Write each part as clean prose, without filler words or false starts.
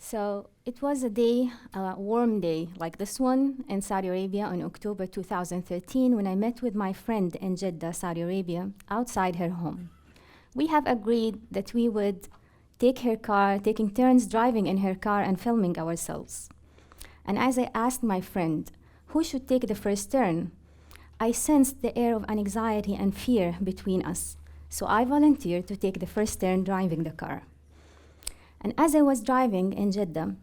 So it was a day, a warm day like this one in Saudi Arabia on October 2013 when I met with my friend in Jeddah, Saudi Arabia, outside her home. We have agreed that we would take her car, taking turns driving in her car and filming ourselves. And as I asked my friend, who should take the first turn, I sensed the air of anxiety and fear between us. So I volunteered to take the first turn driving the car. And as I was driving in Jeddah,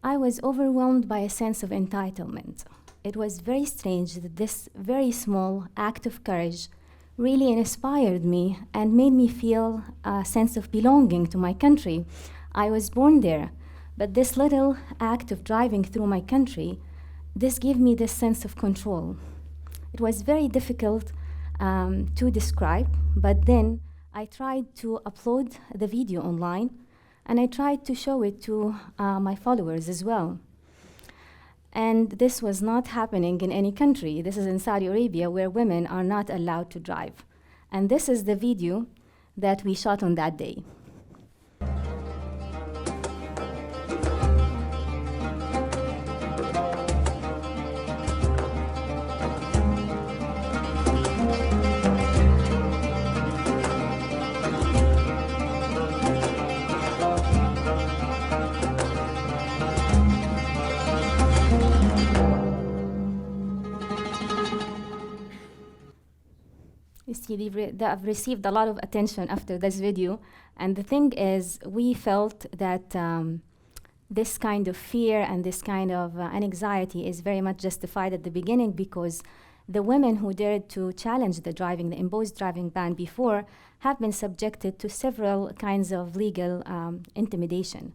I was overwhelmed by a sense of entitlement. It was very strange that this very small act of courage really inspired me and made me feel a sense of belonging to my country. I was born there, but this little act of driving through my country, this gave me this sense of control. It was very difficult to describe, but then I tried to upload the video online, and I tried to show it to my followers as well. And this was not happening in any country. This is in Saudi Arabia, where women are not allowed to drive. And this is the video that we shot on that day. You see, they have received a lot of attention after this video. And the thing is, we felt that this kind of fear and this kind of anxiety is very much justified at the beginning, because the women who dared to challenge the imposed driving ban before, have been subjected to several kinds of legal intimidation.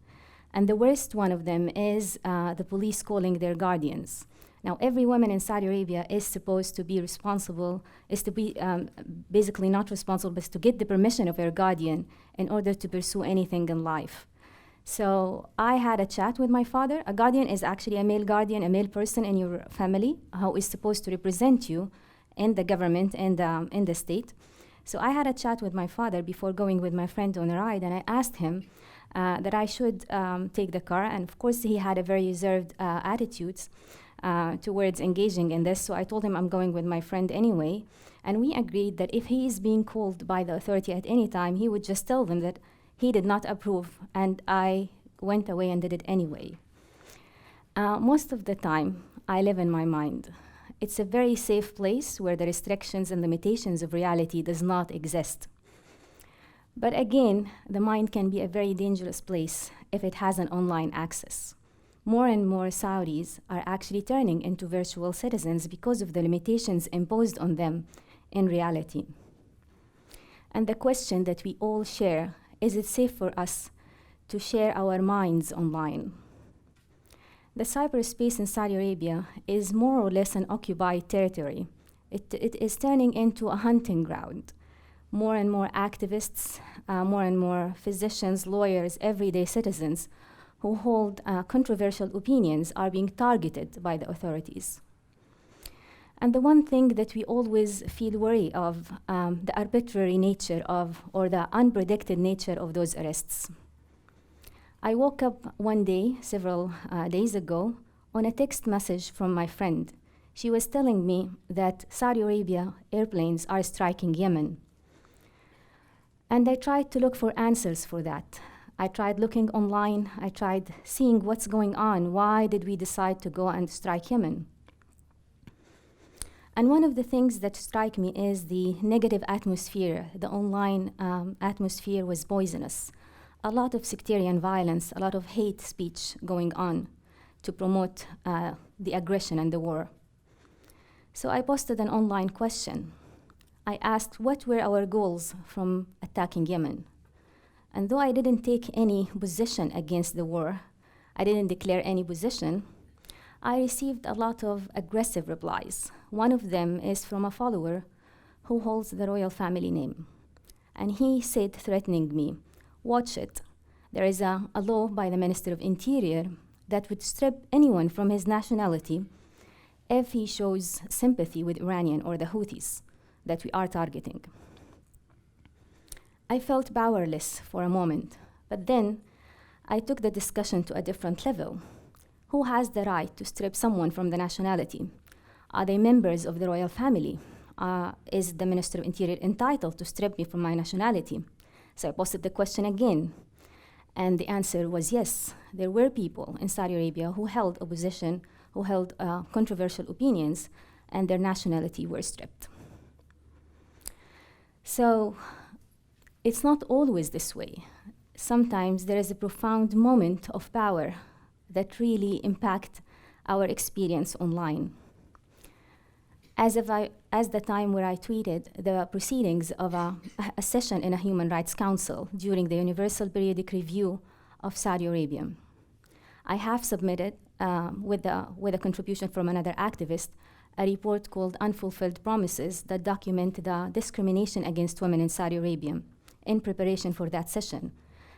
And the worst one of them is the police calling their guardians. Now, every woman in Saudi Arabia is supposed to be responsible, is to be basically not responsible, but to get the permission of her guardian in order to pursue anything in life. So I had a chat with my father. A guardian is actually a male guardian, a male person in your family who is supposed to represent you in the government and in the state. So I had a chat with my father before going with my friend on a ride, and I asked him that I should take the car. And of course, he had a very reserved attitudes towards engaging in this. So I told him I'm going with my friend anyway. And we agreed that if he is being called by the authority at any time, he would just tell them that he did not approve, and I went away and did it anyway. Most of the time, I live in my mind. It's a very safe place where the restrictions and limitations of reality does not exist. But again, the mind can be a very dangerous place if it has an online access. More and more Saudis are actually turning into virtual citizens because of the limitations imposed on them in reality. And the question that we all share, is it safe for us to share our minds online? The cyberspace in Saudi Arabia is more or less an occupied territory. It is turning into a hunting ground. More and more activists, more and more physicians, lawyers, everyday citizens who hold controversial opinions are being targeted by the authorities. And the one thing that we always feel worry of, the arbitrary nature of, or the unpredicted nature of those arrests. I woke up one day, several days ago, on a text message from my friend. She was telling me that Saudi Arabia airplanes are striking Yemen. And I tried to look for answers for that. I tried looking online, I tried seeing what's going on. Why did we decide to go and strike Yemen? And one of the things that strike me is the negative atmosphere. The online atmosphere was poisonous. A lot of sectarian violence, a lot of hate speech going on to promote the aggression and the war. So I posted an online question. I asked what were our goals from attacking Yemen? And though I didn't take any position against the war, I didn't declare any position, I received a lot of aggressive replies. One of them is from a follower who holds the royal family name. And he said, threatening me, watch it. There is a law by the Minister of Interior that would strip anyone from his nationality if he shows sympathy with Iranian or the Houthis that we are targeting. I felt powerless for a moment, but then I took the discussion to a different level. Who has the right to strip someone from the nationality? Are they members of the royal family? Is the Minister of Interior entitled to strip me from my nationality? So I posted the question again. And the answer was yes. There were people in Saudi Arabia who held opposition, who held controversial opinions, and their nationality were stripped. So it's not always this way. Sometimes there is a profound moment of power that really impact our experience online. As the time where I tweeted the proceedings of a session in a Human Rights Council during the Universal Periodic Review of Saudi Arabia. I have submitted, with a contribution from another activist, a report called Unfulfilled Promises that document the discrimination against women in Saudi Arabia in preparation for that session.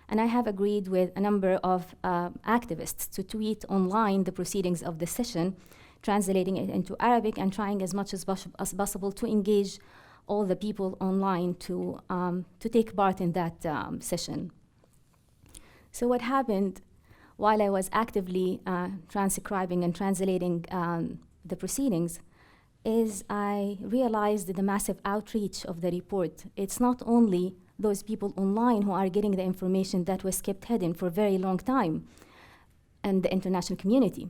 And I have agreed with a number of activists to tweet online the proceedings of the session, translating it into Arabic and trying as much as possible to engage all the people online to take part in that session. So what happened while I was actively transcribing and translating the proceedings is I realized the massive outreach of the report. It's not only those people online who are getting the information that was kept hidden for a very long time and the international community.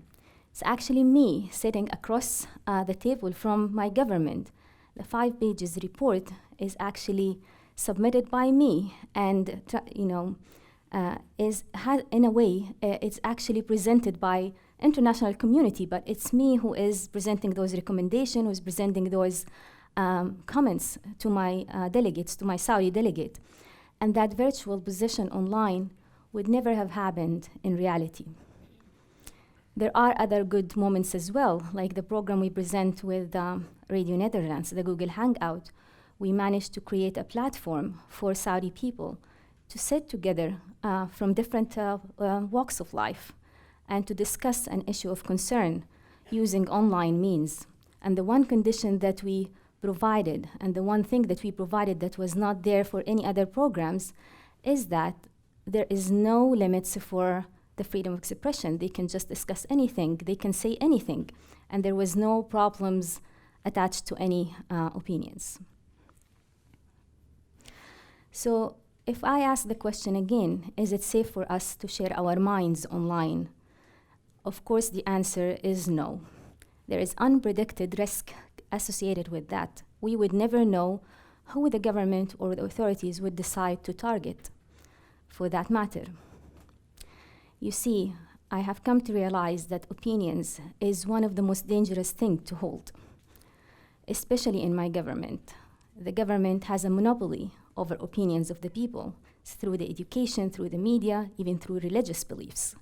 It's actually me sitting across the table from my government. The 5 pages report is actually submitted by me and in a way, it's actually presented by international community, but it's me who is presenting those recommendations, who's presenting those comments to my delegates, to my Saudi delegate. And that virtual position online would never have happened in reality. There are other good moments as well, like the program we present with Radio Netherlands, the Google Hangout. We managed to create a platform for Saudi people to sit together from different walks of life and to discuss an issue of concern using online means. And the one condition that we provided, and the one thing that we provided that was not there for any other programs, is that there is no limits for the freedom of expression. They can just discuss anything, they can say anything, and there was no problems attached to any opinions. So if I ask the question again, is it safe for us to share our minds online? Of course, the answer is no. There is unpredicted risk associated with that. We would never know who the government or the authorities would decide to target for that matter. You see, I have come to realize that opinions is one of the most dangerous things to hold, especially in my government. The government has a monopoly over opinions of the people through the education, through the media, even through religious beliefs.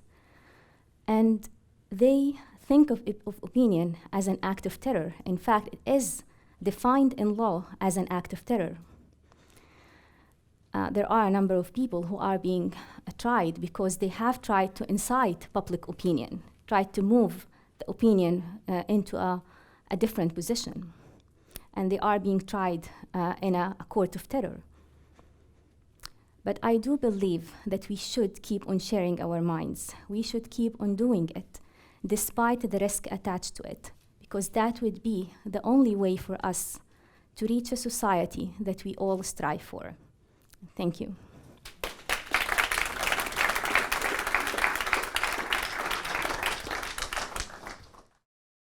And they think of opinion as an act of terror. In fact, it is defined in law as an act of terror. There are a number of people who are being tried because they have tried to incite public opinion, tried to move the opinion into a different position. And they are being tried in a court of terror. But I do believe that we should keep on sharing our minds. We should keep on doing it, despite the risk attached to it, because that would be the only way for us to reach a society that we all strive for. Thank you.